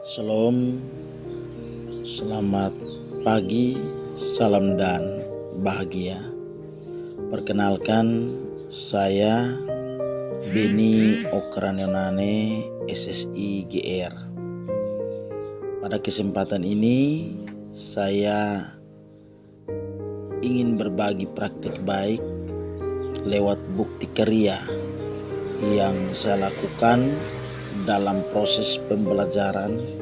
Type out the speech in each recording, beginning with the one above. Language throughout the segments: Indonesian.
Shalom, selamat pagi, salam dan bahagia. Perkenalkan, saya Beni Okranyonane SSI GR. Pada kesempatan ini saya ingin berbagi praktik baik lewat bukti karya yang saya lakukan dalam proses pembelajaran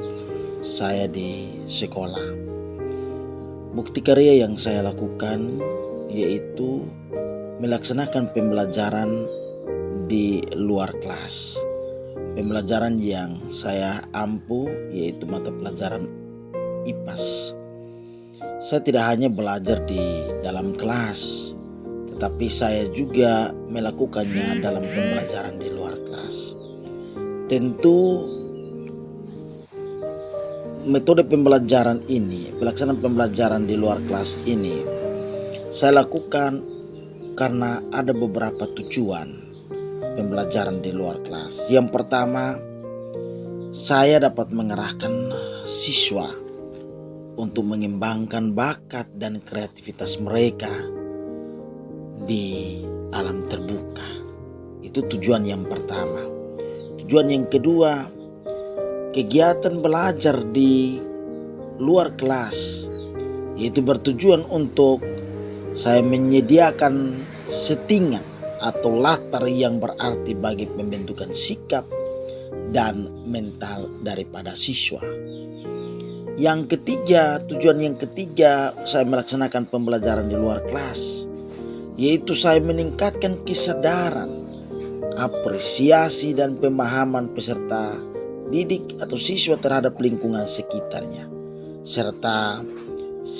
saya di sekolah. Bukti karya yang saya lakukan yaitu melaksanakan pembelajaran di luar kelas. Pembelajaran yang saya ampu yaitu mata pelajaran IPAS. Saya tidak hanya belajar di dalam kelas, tetapi saya juga melakukannya dalam pembelajaran di luar kelas. Tentu metode pembelajaran ini, pelaksanaan pembelajaran di luar kelas ini saya lakukan karena ada beberapa tujuan pembelajaran di luar kelas. Yang pertama, saya dapat mengerahkan siswa untuk mengembangkan bakat dan kreativitas mereka di alam terbuka. Itu tujuan yang pertama. Tujuan yang kedua, kegiatan belajar di luar kelas yaitu bertujuan untuk saya menyediakan settingan atau latar yang berarti bagi pembentukan sikap dan mental daripada siswa. Yang ketiga, tujuan yang ketiga saya melaksanakan pembelajaran di luar kelas yaitu saya meningkatkan kesadaran, apresiasi dan pemahaman peserta didik atau siswa terhadap lingkungan sekitarnya, serta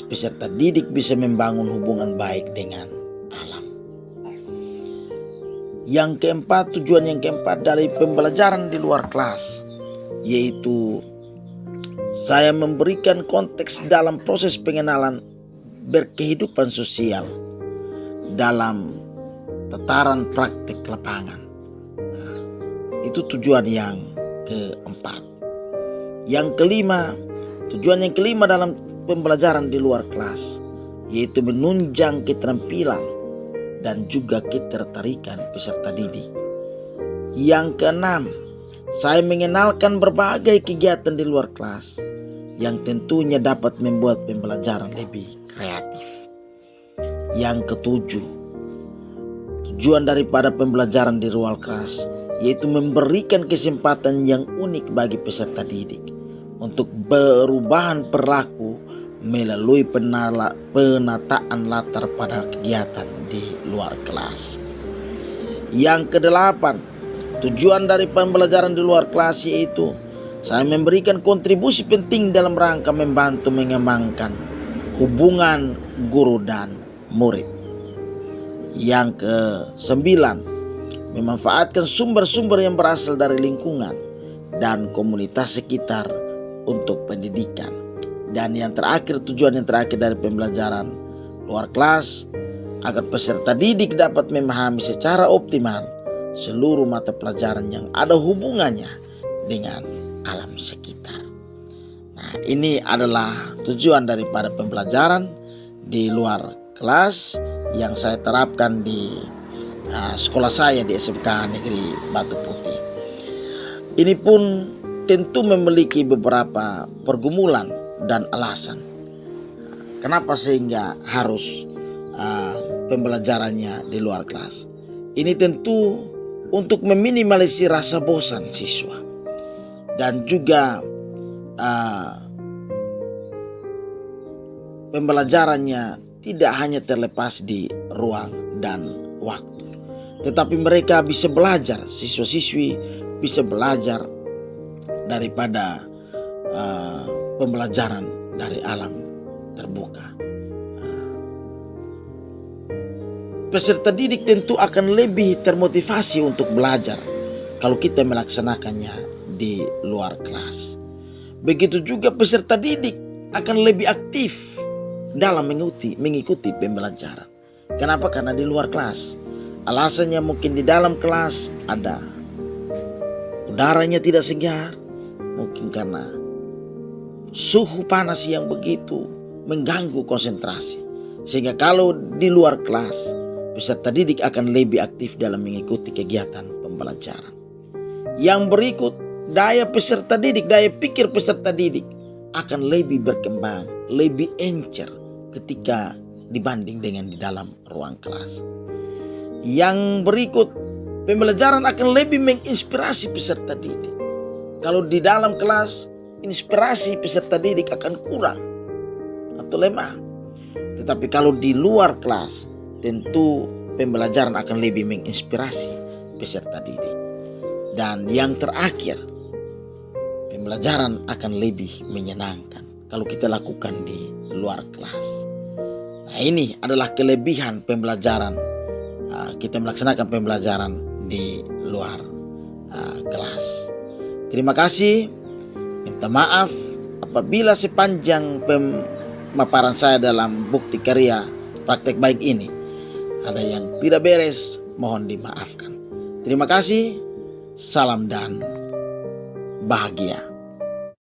peserta didik bisa membangun hubungan baik dengan alam. Yang keempat, tujuan yang keempat dari pembelajaran di luar kelas yaitu saya memberikan konteks dalam proses pengenalan berkehidupan sosial dalam tataran praktik lapangan. Itu tujuan yang keempat. Yang kelima, tujuan yang kelima dalam pembelajaran di luar kelas yaitu menunjang keterampilan dan juga ketertarikan peserta didik. Yang keenam, saya mengenalkan berbagai kegiatan di luar kelas yang tentunya dapat membuat pembelajaran lebih kreatif. Yang ketujuh, tujuan daripada pembelajaran di luar kelas yaitu memberikan kesempatan yang unik bagi peserta didik untuk perubahan perilaku melalui penataan latar pada kegiatan di luar kelas. Yang kedelapan, tujuan dari pembelajaran di luar kelas yaitu saya memberikan kontribusi penting dalam rangka membantu mengembangkan hubungan guru dan murid. Yang kesembilan, memanfaatkan sumber-sumber yang berasal dari lingkungan dan komunitas sekitar untuk pendidikan. Dan yang terakhir, tujuan yang terakhir dari pembelajaran luar kelas agar peserta didik dapat memahami secara optimal seluruh mata pelajaran yang ada hubungannya dengan alam sekitar. Nah, ini adalah tujuan daripada pembelajaran di luar kelas yang saya terapkan di sekolah saya di SMK Negeri Batu Putih. Ini pun tentu memiliki beberapa pergumulan dan alasan kenapa sehingga harus pembelajarannya di luar kelas. Ini tentu untuk meminimalisir rasa bosan siswa dan juga pembelajarannya tidak hanya terlepas di ruang dan waktu, tetapi mereka bisa belajar, siswa-siswi bisa belajar daripada pembelajaran dari alam terbuka. Peserta didik tentu akan lebih termotivasi untuk belajar kalau kita melaksanakannya di luar kelas. Begitu juga peserta didik akan lebih aktif dalam mengikuti pembelajaran. Kenapa? Karena di luar kelas. Alasannya mungkin di dalam kelas ada udaranya tidak segar, mungkin karena suhu panas yang begitu mengganggu konsentrasi. Sehingga kalau di luar kelas, peserta didik akan lebih aktif dalam mengikuti kegiatan pembelajaran. Yang berikut, daya peserta didik, daya pikir peserta didik akan lebih berkembang, lebih encer ketika dibanding dengan di dalam ruang kelas. Yang berikut, pembelajaran akan lebih menginspirasi peserta didik. Kalau di dalam kelas, inspirasi peserta didik akan kurang atau lemah. Tetapi kalau di luar kelas, tentu pembelajaran akan lebih menginspirasi peserta didik. Dan yang terakhir, pembelajaran akan lebih menyenangkan kalau kita lakukan di luar kelas. Nah, ini adalah kelebihan pembelajaran. Kita melaksanakan pembelajaran di luar kelas. Terima kasih. Minta maaf apabila sepanjang pemaparan saya dalam bukti karya praktek baik ini ada yang tidak beres, mohon dimaafkan. Terima kasih. Salam dan bahagia.